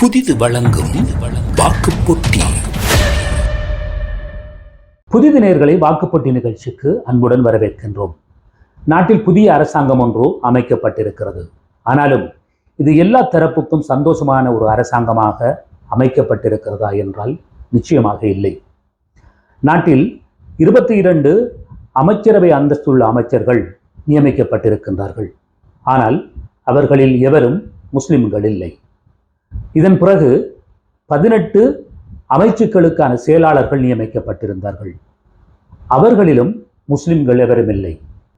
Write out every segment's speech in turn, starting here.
புதிது வழங்கும் வாக்குப்பொட்டி. புதிது நேயர்களை வாக்குப்பொட்டி நிகழ்ச்சிக்கு அன்புடன் வரவேற்கின்றோம். நாட்டில் புதிய அரசாங்கம் ஒன்று அமைக்கப்பட்டிருக்கிறது. ஆனாலும் இது எல்லா தரப்புக்கும் சந்தோஷமான ஒரு அரசாங்கமாக அமைக்கப்பட்டிருக்கிறதா என்றால் நிச்சயமாக இல்லை. நாட்டில் 22 அமைச்சரவை அந்தஸ்துள்ள அமைச்சர்கள் நியமிக்கப்பட்டிருக்கின்றார்கள். ஆனால் அவர்களில் எவரும் முஸ்லிம்கள் இல்லை. இதன் பிறகு 18 அமைச்சுக்களுக்கான செயலாளர்கள் நியமிக்கப்பட்டிருந்தார்கள். அவர்களிலும் முஸ்லிம்கள் எவரும் இல்லை.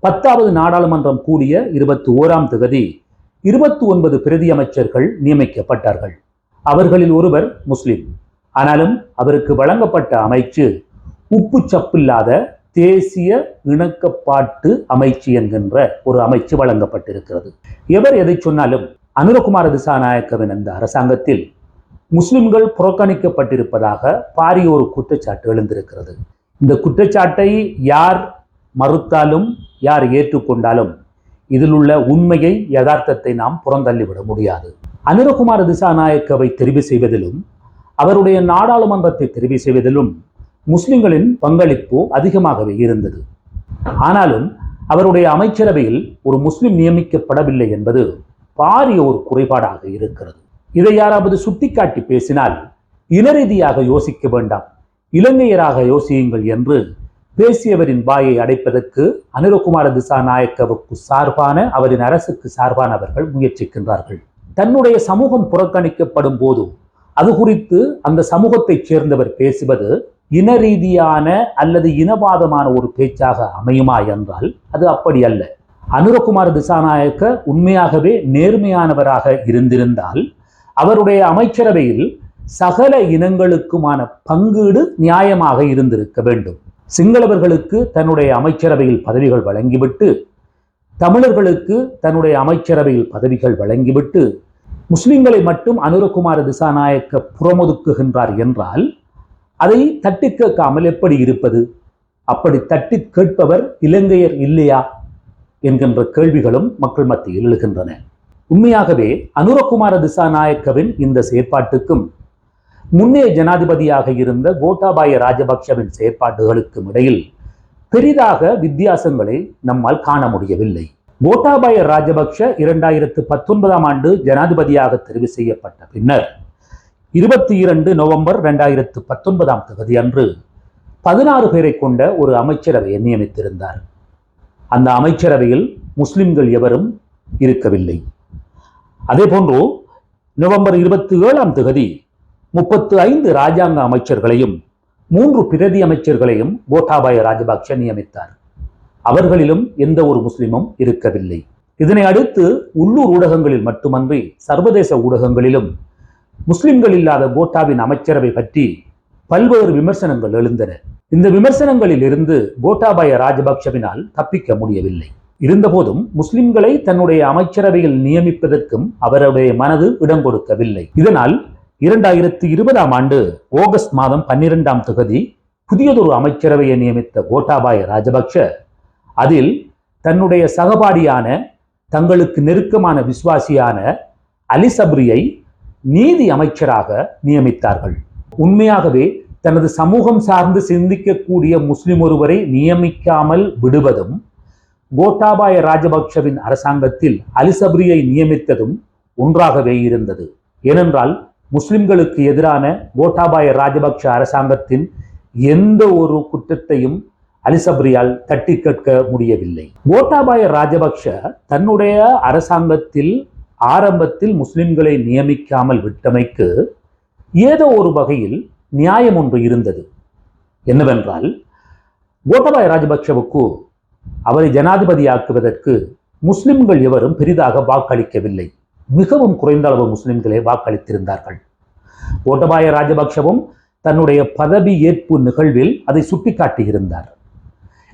10வது நாடாளுமன்றம் கூடிய 21ஆம் தேதி 29 பிரதி அமைச்சர்கள் நியமிக்கப்பட்டார்கள். அவர்களில் ஒருவர் முஸ்லிம். ஆனாலும் அவருக்கு வழங்கப்பட்ட அமைச்சு உப்பு சப்பில்லாத தேசிய இணக்கப்பாட்டு அமைச்சு என்கின்ற ஒரு அமைச்சு வழங்கப்பட்டிருக்கிறது. எவர் எதை சொன்னாலும் அனுரகுமார திசாநாயக்கவின் அந்த அரசாங்கத்தில் முஸ்லிம்கள் புறக்கணிக்கப்பட்டிருப்பதாக பாரிய ஒரு குற்றச்சாட்டு எழுந்திருக்கிறது. இந்த குற்றச்சாட்டை யார் மறுத்தாலும் யார் ஏற்றுக்கொண்டாலும் இதில் உள்ள உண்மையை யதார்த்தத்தை நாம் புறந்தள்ளிவிட முடியாது. அனுரகுமார திசாநாயக்கவை தெரிவு செய்வதிலும் அவருடைய நாடாளுமன்றத்தை தெரிவு செய்வதிலும் முஸ்லிம்களின் பங்களிப்பு அதிகமாகவே இருந்தது. ஆனாலும் அவருடைய அமைச்சரவையில் ஒரு முஸ்லிம் நியமிக்கப்படவில்லை என்பது பாரிய ஒரு குறைபாடாக இருக்கிறது. இதை யாராவது சுட்டிக்காட்டி பேசினால் இனரீதியாக யோசிக்க வேண்டாம், இலங்கையராக யோசியுங்கள் என்று பேசியவரின் வாயை அடைப்பதற்கு அனுரகுமார திசாநாயக்கவுக்கு சார்பான அவரின் அரசுக்கு சார்பானவர்கள் முயற்சிக்கின்றார்கள். தன்னுடைய சமூகம் புறக்கணிக்கப்படும் போது அது குறித்து அந்த சமூகத்தைச் சேர்ந்தவர் பேசுவது இன ரீதியான அல்லது இனவாதமான ஒரு பேச்சாக அமையுமா என்றால் அது அப்படி அல்ல. அனுரகுமார திசாநாயக்க உண்மையாகவே நேர்மையானவராக இருந்திருந்தால் அவருடைய அமைச்சரவையில் சகல இனங்களுக்குமான பங்கீடு நியாயமாக இருந்திருக்க வேண்டும். சிங்களவர்களுக்கு தன்னுடைய அமைச்சரவையில் பதவிகள் வழங்கிவிட்டு, தமிழர்களுக்கு தன்னுடைய அமைச்சரவையில் பதவிகள் வழங்கிவிட்டு, முஸ்லிம்களை மட்டும் அனுரகுமார திசாநாயக்க புறமுதுக்குகின்றார் என்றால் அதை தட்டி கேட்காமல் எப்படி இருப்பது? அப்படி தட்டி கேட்பவர் இலங்கையர் இல்லையா என்கின்ற கேள்விகளும் மக்கள் மத்தியில் எழுகின்றன. உண்மையாகவே அனுரகுமார திசாநாயக்கவின் இந்த செயற்பாட்டுக்கும் முன்னே ஜனாதிபதியாக இருந்த கோட்டாபாய ராஜபக்ஷவின் செயற்பாடுகளுக்கும் இடையில் பெரிதாக வித்தியாசங்களை நம்மால் காண முடியவில்லை. கோட்டாபாய ராஜபக்ஷ 2019ஆம் ஆண்டு ஜனாதிபதியாக தெரிவு செய்யப்பட்ட பின்னர் 22 நவம்பர் 2019ஆம் தேதி அன்று 16 பேரை கொண்ட ஒரு அமைச்சரவையை நியமித்திருந்தார். அந்த அமைச்சரவையில் முஸ்லிம்கள் எவரும் இருக்கவில்லை. அதே போன்று நவம்பர் 27ஆம் தேதி 35 ராஜாங்க அமைச்சர்களையும் 3 பிரதி அமைச்சர்களையும் கோட்டாபாய ராஜபக்ஷ நியமித்தார். அவர்களிலும் எந்த ஒரு முஸ்லிமும் இருக்கவில்லை. இதனை அடுத்து உள்ளூர் ஊடகங்களில் மட்டுமன்றி சர்வதேச ஊடகங்களிலும் முஸ்லிம்கள் இல்லாத கோட்டாவின் அமைச்சரவை பற்றி பல்வேறு விமர்சனங்கள் எழுந்தன. இந்த விமர்சனங்களில் இருந்து கோட்டாபாய ராஜபக்ஷவினால் தப்பிக்க முடியவில்லை. இருந்தபோதும் முஸ்லிம்களை தன்னுடைய அமைச்சரவையில் நியமிப்பதற்கும் அவருடைய மனது இடம் கொடுக்கவில்லை. இதனால் 2020ஆம் ஆண்டு ஆகஸ்ட் மாதம் 12ஆம் தேதி புதியதொரு அமைச்சரவையை நியமித்த கோட்டாபாய ராஜபக்ஷ அதில் தன்னுடைய சகபாடியான தங்களுக்கு நெருக்கமான விசுவாசியான அலி சப்ரியை நீதி அமைச்சராக நியமித்தார்கள். உண்மையாகவே தனது சமூகம் சார்ந்து சிந்திக்கக்கூடிய முஸ்லிம் ஒருவரை நியமிக்காமல் விடுவதும் கோட்டாபாய ராஜபக்ஷவின் அரசாங்கத்தில் அலி சப்ரியை நியமித்ததும் ஒன்றாகவே இருந்தது. ஏனென்றால் முஸ்லிம்களுக்கு எதிரான கோட்டாபாய ராஜபக்ஷ அரசாங்கத்தின் எந்த ஒரு குற்றத்தையும் அலி சப்ரியால் தட்டி கேட்க முடியவில்லை. கோட்டாபாய ராஜபக்ஷ தன்னுடைய அரசாங்கத்தில் ஆரம்பத்தில் முஸ்லிம்களை நியமிக்காமல் விட்டமைக்கு ஏதோ ஒரு வகையில் நியாயம் ஒன்று இருந்தது. என்னவென்றால் கோட்டாபாய ராஜபக்ஷவுக்கு அவரை ஜனாதிபதியாக்குவதற்கு முஸ்லிம்கள் எவரும் பெரிதாக வாக்களிக்கவில்லை. மிகவும் குறைந்த அளவு முஸ்லிம்களே வாக்களித்திருந்தார்கள். கோட்டாபாய ராஜபக்ஷவும் தன்னுடைய பதவி ஏற்பு நிகழ்வில் அதை சுட்டிக்காட்டியிருந்தார்.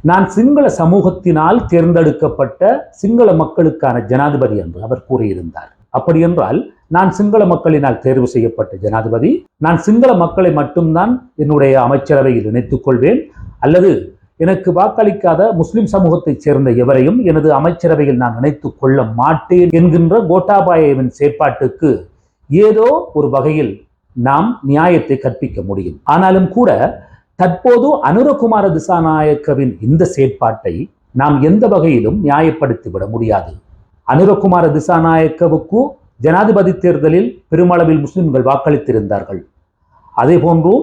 நான் சிங்கள சமூகத்தினால் தேர்ந்தெடுக்கப்பட்ட சிங்கள மக்களுக்கான ஜனாதிபதி என்று அவர் கூறியிருந்தார். அப்படி என்றால் நான் சிங்கள மக்களினால் தேர்வு செய்யப்பட்ட ஜனாதிபதி, நான் சிங்கள மக்களை மட்டும்தான் என்னுடைய அமைச்சரவையில் இணைத்துக் கொள்வேன், அல்லது எனக்கு வாக்களிக்காத முஸ்லிம் சமூகத்தைச் சேர்ந்த எவரையும் எனது அமைச்சரவையில் நான் இணைத்துக் கொள்ள மாட்டேன் என்கின்ற கோட்டாபாயவின் செயற்பாட்டுக்கு ஏதோ ஒரு வகையில் நாம் நியாயத்தை கற்பிக்க முடியும். ஆனாலும் கூட தற்போது அனுரகுமார திசாநாயக்கவின் இந்த செயற்பாட்டை நாம் எந்த வகையிலும் நியாயப்படுத்திவிட முடியாது. அனுரகுமார திசாநாயக்கவுக்கு ஜனாதிபதி தேர்தலில் பெருமளவில் முஸ்லிம்கள் வாக்களித்திருந்தார்கள். அதே போன்று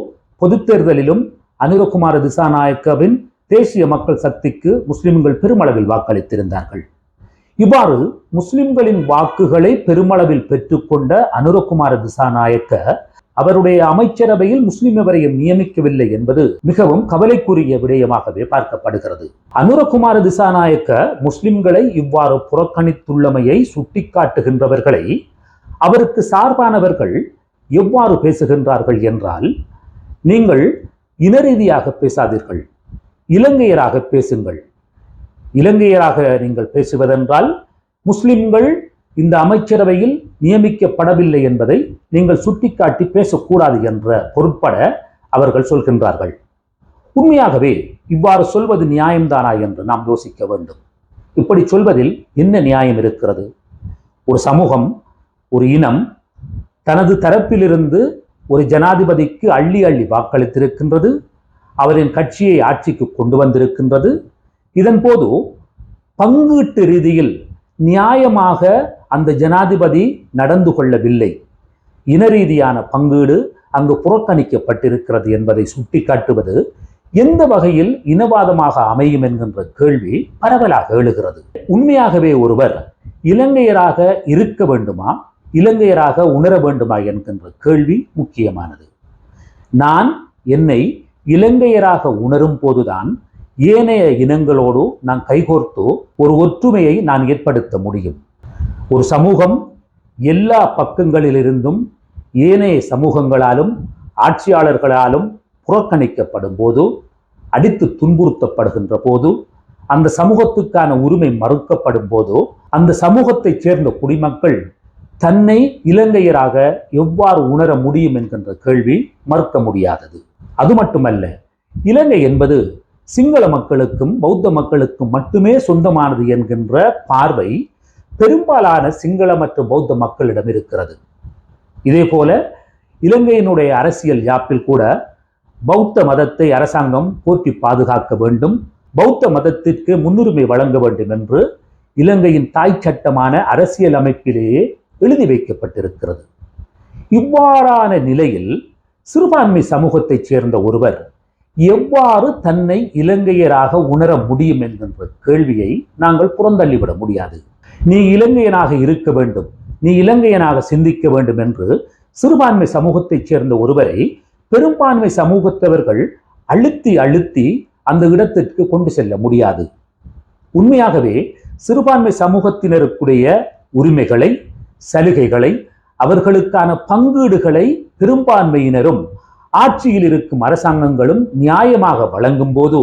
பொது தேர்தலிலும் அனுரகுமார திசாநாயக்கவின் தேசிய மக்கள் சக்திக்கு முஸ்லிம்கள் பெருமளவில் வாக்களித்திருந்தார்கள். இவ்வாறு முஸ்லிம்களின் வாக்குகளை பெருமளவில் பெற்றுக்கொண்ட அனுரகுமார திசாநாயக்க அவருடைய அமைச்சரவையில் முஸ்லிம் எவரையும் நியமிக்கவில்லை என்பது மிகவும் கவலைக்குரிய விடயமாகவே பார்க்கப்படுகிறது. அனுரகுமார திசாநாயக்க முஸ்லிம்களை இவ்வாறு புறக்கணித்துள்ளமையை சுட்டிக்காட்டுகின்றவர்களை அவருக்கு சார்பானவர்கள் எவ்வாறு பேசுகின்றார்கள் என்றால், நீங்கள் இனரீதியாக பேசாதீர்கள், இலங்கையராக பேசுங்கள். இலங்கையராக நீங்கள் பேசுவதென்றால் முஸ்லிம்கள் இந்த அமைச்சரவையில் நியமிக்கப்படவில்லை என்பதை நீங்கள் சுட்டிக்காட்டி பேசக்கூடாது என்ற பொருட்பட அவர்கள் சொல்கின்றார்கள். உண்மையாகவே இவ்வாறு சொல்வது நியாயம்தானா என்று நாம் யோசிக்க வேண்டும். இப்படி சொல்வதில் என்ன நியாயம் இருக்கிறது? ஒரு சமூகம், ஒரு இனம் தனது தரப்பிலிருந்து ஒரு ஜனாதிபதிக்கு அள்ளி அள்ளி வாக்களித்திருக்கின்றது, அவரின் கட்சியை ஆட்சிக்கு கொண்டு வந்திருக்கின்றது. இதன் போது பங்கீட்டு ரீதியில் நியாயமாக அந்த ஜனாதிபதி நடந்து கொள்ளவில்லை, இன ரீதியான பங்கீடு அங்கு புறக்கணிக்கப்பட்டிருக்கிறது என்பதை சுட்டிக்காட்டுவது எந்த வகையில் இனவாதமாக அமையும் என்கின்ற கேள்வி பரவலாக எழுகிறது. உண்மையாகவே ஒருவர் இலங்கையராக இருக்க வேண்டுமா, இலங்கையராக உணர வேண்டுமா என்கின்ற கேள்வி முக்கியமானது. நான் என்னை இலங்கையராக உணரும் போதுதான் ஏனைய இனங்களோடு நான் கைகோர்த்து ஒரு ஒற்றுமையை நான் ஏற்படுத்த முடியும். ஒரு சமூகம் எல்லா பக்கங்களிலிருந்தும் ஏனைய சமூகங்களாலும் ஆட்சியாளர்களாலும் புறக்கணிக்கப்படும் போது, அடித்து துன்புறுத்தப்படுகின்ற போது, அந்த சமூகத்துக்கான உரிமை மறுக்கப்படும் போது, அந்த சமூகத்தைச் சேர்ந்த குடிமக்கள் தன்னை இலங்கையராக எவ்வாறு உணர முடியும் என்கின்ற கேள்வி மறுக்க முடியாதது. அது மட்டுமல்ல, இலங்கை என்பது சிங்கள மக்களுக்கும் பௌத்த மக்களுக்கும் மட்டுமே சொந்தமானது என்கின்ற பார்வை பெரும்பாலான சிங்கள மற்றும் பௌத்த மக்களிடம் இருக்கிறது. இதே போல இலங்கையினுடைய அரசியல் யாப்பில் கூட பௌத்த மதத்தை அரசாங்கம் போற்றி பாதுகாக்க வேண்டும், பௌத்த மதத்திற்கு முன்னுரிமை வழங்க வேண்டும் என்று இலங்கையின் தாய் சட்டமான அரசியல் அமைப்பிலேயே எழுதி வைக்கப்பட்டிருக்கிறது. இவ்வாறான நிலையில் சிறுபான்மை சமூகத்தைச் சேர்ந்த ஒருவர் எவ்வாறு தன்னை இலங்கையராக உணர முடியும் என்கின்ற கேள்வியை நாங்கள் புறந்தள்ளிவிட முடியாது. நீ இலங்கையனாக இருக்க வேண்டும், நீ இலங்கையனாக சிந்திக்க வேண்டும் என்று சிறுபான்மை சமூகத்தைச் சேர்ந்த ஒருவரை பெரும்பான்மை சமூகத்தவர்கள் அழுத்தி அழுத்தி அந்த இடத்திற்கு கொண்டு செல்ல முடியாது. உண்மையாகவே சிறுபான்மை சமூகத்தினருக்குடைய உரிமைகளை, சலுகைகளை, அவர்களுக்கான பங்கீடுகளை பெரும்பான்மையினரும் ஆட்சியில் இருக்கும் அரசாங்கங்களும் நியாயமாக வழங்கும் போது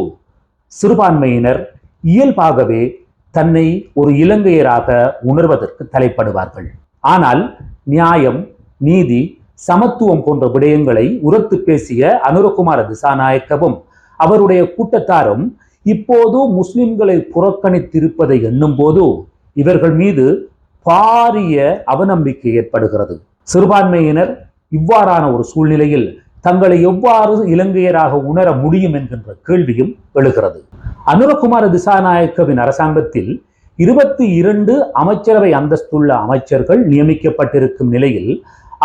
சிறுபான்மையினர் இயல்பாகவே தன்னை ஒரு இலங்கையராக உணர்வதற்கு தலைப்படுவார்கள். ஆனால் நியாயம், நீதி, சமத்துவம் போன்ற விடயங்களை உரத்து பேசிய அனுரகுமார திசாநாயக்கவும் அவருடைய கூட்டத்தாரும் இப்போது முஸ்லிம்களை புறக்கணித்திருப்பதை எண்ணும் போது இவர்கள் மீது பாரிய அவநம்பிக்கை ஏற்படுகிறது. சிறுபான்மையினர் இவ்வாறான ஒரு சூழ்நிலையில் தங்களை எவ்வாறு இலங்கையராக உணர முடியும் என்கின்ற கேள்வியும் எழுகிறது. அனுரகுமார திசாநாயக்கவின் அரசாங்கத்தில் 22 அமைச்சரவை அந்தஸ்துள்ள அமைச்சர்கள் நியமிக்கப்பட்டிருக்கும் நிலையில்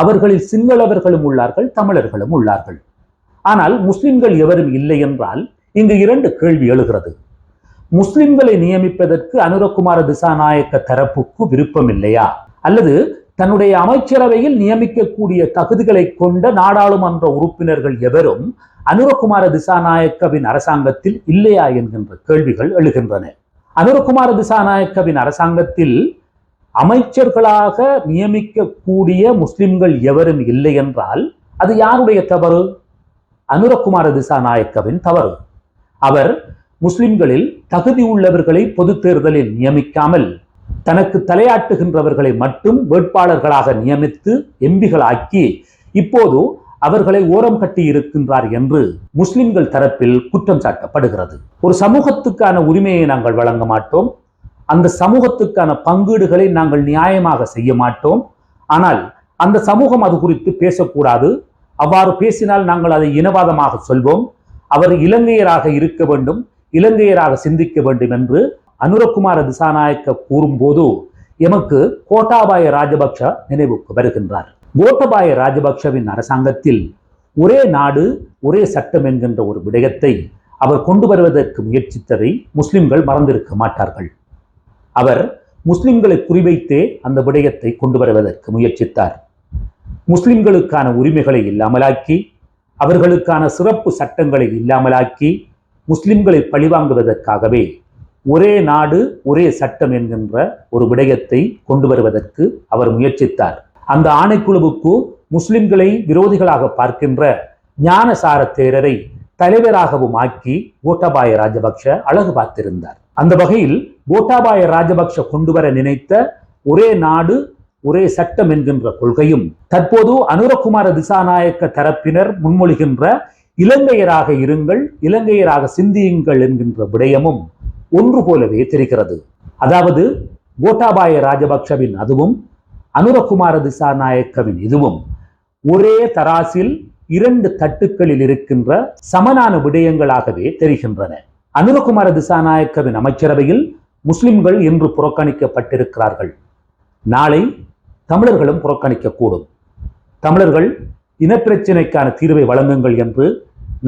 அவர்களில் சிங்களவர்களும் உள்ளார்கள், தமிழர்களும் உள்ளார்கள். ஆனால் முஸ்லிம்கள் எவரும் இல்லை என்றால் இங்கு 2 கேள்வி எழுகிறது. முஸ்லிம்களை நியமிப்பதற்கு அனுரகுமார திசாநாயக்க தரப்புக்கு விருப்பம் இல்லையா, அல்லது தன்னுடைய அமைச்சரவையில் நியமிக்கக்கூடிய தகுதிகளை கொண்ட நாடாளுமன்ற உறுப்பினர்கள் எவரும் அனுரகுமார திசாநாயக்கவின் அரசாங்கத்தில் இல்லையா என்கின்ற கேள்விகள் எழுகின்றன. அனுரகுமார திசாநாயக்கவின் அரசாங்கத்தில் அமைச்சர்களாக நியமிக்கக்கூடிய முஸ்லிம்கள் எவரும் இல்லை என்றால் அது யாருடைய தவறு? அனுரகுமார திசாநாயக்கவின் தவறு. அவர் முஸ்லிம்களில் தகுதி உள்ளவர்களை பொது தேர்தலில் நியமிக்காமல் தனக்கு தலையாட்டுகின்றவர்களை மட்டும் வேட்பாளர்களாக நியமித்து எம்பிகளாக்கி இப்போது அவர்களை ஓரம் கட்டி இருக்கின்றார் என்று முஸ்லிம்கள் தரப்பில் குற்றம் சாட்டப்படுகிறது. ஒரு சமூகத்துக்கான உரிமையை நாங்கள் வழங்க மாட்டோம், அந்த சமூகத்துக்கான பங்கீடுகளை நாங்கள் நியாயமாக செய்ய மாட்டோம், ஆனால் அந்த சமூகம் அது குறித்து பேசக்கூடாது, அவ்வாறு பேசினால் நாங்கள் அதை இனவாதமாக சொல்வோம், அவர் இலங்கையராக இருக்க வேண்டும், இலங்கையராக சிந்திக்க வேண்டும் என்று அனுரகுமார திசாநாயக்க கூறும்போது எமக்கு கோட்டாபாய ராஜபக்ஷ நினைவுக்கு வருகின்றார். கோட்டாபாய ராஜபக்ஷவின் அரசாங்கத்தில் ஒரே நாடு ஒரே சட்டம் என்கின்ற ஒரு விடயத்தை அவர் கொண்டு வருவதற்கு முயற்சித்ததை முஸ்லிம்கள் மறந்திருக்க மாட்டார்கள். அவர் முஸ்லிம்களை குறிவைத்தே அந்த விடயத்தை கொண்டு வருவதற்கு முயற்சித்தார். முஸ்லிம்களுக்கான உரிமைகளை இல்லாமலாக்கி, அவர்களுக்கான சிறப்பு சட்டங்களை இல்லாமலாக்கி, முஸ்லிம்களை பழிவாங்குவதற்காகவே ஒரே நாடு ஒரே சட்டம் என்கின்ற ஒரு விடயத்தை கொண்டு வருவதற்கு அவர் முயற்சித்தார். அந்த ஆணைக்குழுவுக்கு முஸ்லிம்களை விரோதிகளாக பார்க்கின்ற ஞானசார தேரரை தலைவராகவும் ஆக்கி கோட்டாபாய ராஜபக்ஷ அழகு பார்த்திருந்தார். அந்த வகையில் கோட்டாபாய ராஜபக்ஷ கொண்டு வர நினைத்த ஒரே நாடு ஒரே சட்டம் என்கின்ற கொள்கையும், தற்போது அனுரகுமார திசாநாயக்க தரப்பினர் முன்மொழிகின்ற இலங்கையராக இருங்கள், இலங்கையராக சிந்தியுங்கள் என்கின்ற விடயமும் ஒன்று போலவே தெரிகிறது. அதாவது கோட்டாபாய ராஜபக்ஷவின் அதுவும் அனுரகுமார திசாநாயக்கவின் இதுவும் ஒரே தராசில் இரண்டு தட்டுக்களில் இருக்கின்ற சமனான விடயங்களாகவே தெரிகின்றன. அனுரகுமார திசாநாயக்கவின் அமைச்சரவையில் முஸ்லிம்கள் இன்று புறக்கணிக்கப்பட்டிருக்கிறார்கள். நாளை தமிழர்களும் புறக்கணிக்கக்கூடும். தமிழர்கள் இனப்பிரச்சினைக்கான தீர்வை வழங்குங்கள் என்று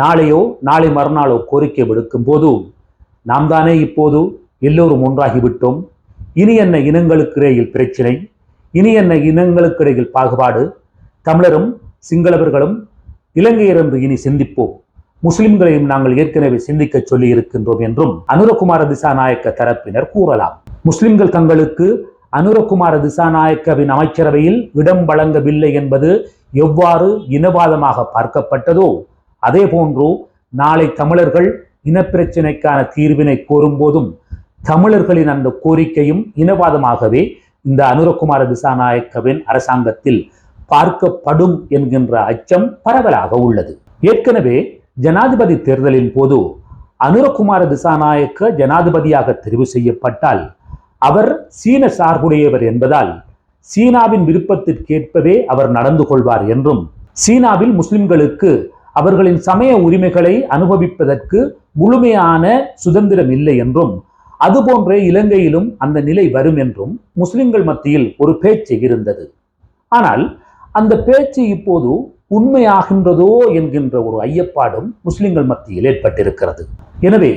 நாளையோ நாளை மறுநாளோ கோரிக்கை விடுக்கும் போது நாம் தானே இப்போது எல்லோரும் ஒன்றாகிவிட்டோம், இனி என்ன இனங்களுக்கு இடையில் பிரச்சினை, இனி என்ன இனங்களுக்கு இடையில் பாகுபாடு, தமிழரும் சிங்களவர்களும் இலங்கையர் என்று இனி சிந்திப்போம், முஸ்லிம்களையும் நாங்கள் ஏற்கனவே சிந்திக்க சொல்லி இருக்கின்றோம் என்றும் அனுரகுமார திசாநாயக்க தரப்பினர் கூறலாம். முஸ்லிம்கள் தங்களுக்கு அனுரகுமார திசாநாயக்கவின் அமைச்சரவையில் இடம் வழங்கவில்லை என்பது எவ்வாறு இனவாதமாக பார்க்கப்பட்டதோ அதே போன்று நாளை தமிழர்கள் இனப்பிரச்சினைக்கான தீர்வினை கோரும் போதும் தமிழர்களின் அந்த கோரிக்கையும் இனவாதமாகவே இந்த அனுரகுமார திசாநாயக்கவின் அரசாங்கத்தில் பார்க்கப்படும் என்கின்ற அச்சம் பரவலாக உள்ளது. ஏற்கனவே ஜனாதிபதி தேர்தலின் போது அனுரகுமார திசாநாயக்க ஜனாதிபதியாக தெரிவு செய்யப்பட்டால் அவர் சீன சார்புடையவர் என்பதால் சீனாவின் விருப்பத்திற்கேற்பவே அவர் நடந்து கொள்வார் என்றும், சீனாவில் முஸ்லிம்களுக்கு அவர்களின் சமய உரிமைகளை அனுபவிப்பதற்கு முழுமையான சுதந்திரம் இல்லை என்றும், அதுபோன்றே இலங்கையிலும் அந்த நிலை வரும் என்றும் முஸ்லிம்கள் மத்தியில் ஒரு பேச்சு இருந்தது. ஆனால் அந்த பேச்சு இப்போது உண்மையாகின்றதோ என்கின்ற ஒரு ஐயப்பாடும் முஸ்லிம்கள் மத்தியில் ஏற்பட்டிருக்கிறது. எனவே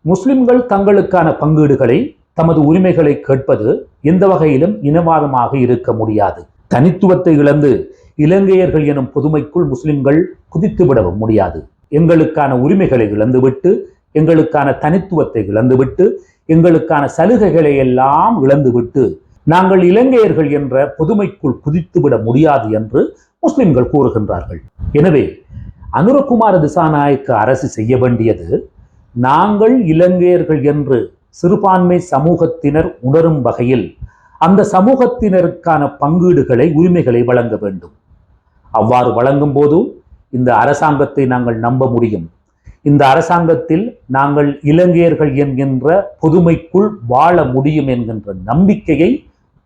முஸ்லிம்கள் தங்களுக்கான பங்கீடுகளை, தமது உரிமைகளை கேட்பது எந்த வகையிலும் இனவாதமாக இருக்க முடியாது. தனித்துவத்தை இழந்து இலங்கையர்கள் எனும் பொதுமைக்குள் முஸ்லிம்கள் குதித்துவிடவும் முடியாது. எங்களுக்கான உரிமைகளை இழந்துவிட்டு, எங்களுக்கான தனித்துவத்தை இழந்துவிட்டு, எங்களுக்கான சலுகைகளை எல்லாம் இழந்துவிட்டு நாங்கள் இலங்கையர்கள் என்ற பொதுமைக்குள் குதித்துவிட முடியாது என்று முஸ்லிம்கள் கூறுகின்றார்கள். எனவே அனுரகுமார திசாநாயக்க அரசு செய்ய வேண்டியது, நாங்கள் இலங்கையர்கள் என்று சிறுபான்மை சமூகத்தினர் உணரும் வகையில் அந்த சமூகத்தினருக்கான பங்கீடுகளை, உரிமைகளை வழங்க வேண்டும். அவ்வாறு வழங்கும் போது இந்த அரசாங்கத்தை நாங்கள் நம்ப முடியும். இந்த அரசாங்கத்தில் நாங்கள் இலங்கையர்கள் என்கின்ற பொதுமைக்குள் வாழ முடியும் என்கின்ற நம்பிக்கையை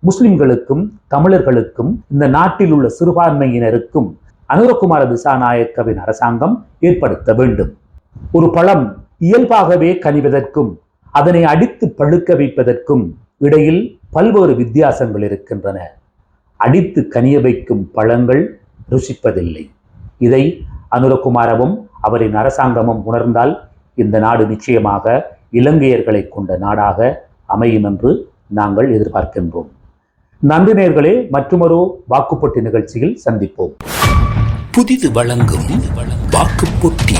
முஸ்லிம்களுக்கும் தமிழர்களுக்கும் இந்த நாட்டில் உள்ள சிறுபான்மையினருக்கும் அனுரகுமார திசாநாயக்கவின் அரசாங்கம் ஏற்படுத்த வேண்டும். ஒரு பழம் இயல்பாகவே கனிவதற்கும் அதனை அடித்து பழுக்க வைப்பதற்கும் இடையில் பல்வேறு வித்தியாசங்கள் இருக்கின்றன. அடித்து கனிய வைக்கும் பழங்கள் ருசிப்பதில்லை. இதை அனுரகுமாரவும் அவரின் அரசாங்கமும் உணர்ந்தால் இந்த நாடு நிச்சயமாக இலங்கையர்களை கொண்ட நாடாக அமையும் என்று நாங்கள் எதிர்பார்க்கின்றோம். நன்றி நேயர்களே, மற்றுமொரு வாக்குப்பொட்டி நிகழ்ச்சியில் சந்திப்போம். புதிது வழங்கும் வாக்குப்பொட்டி.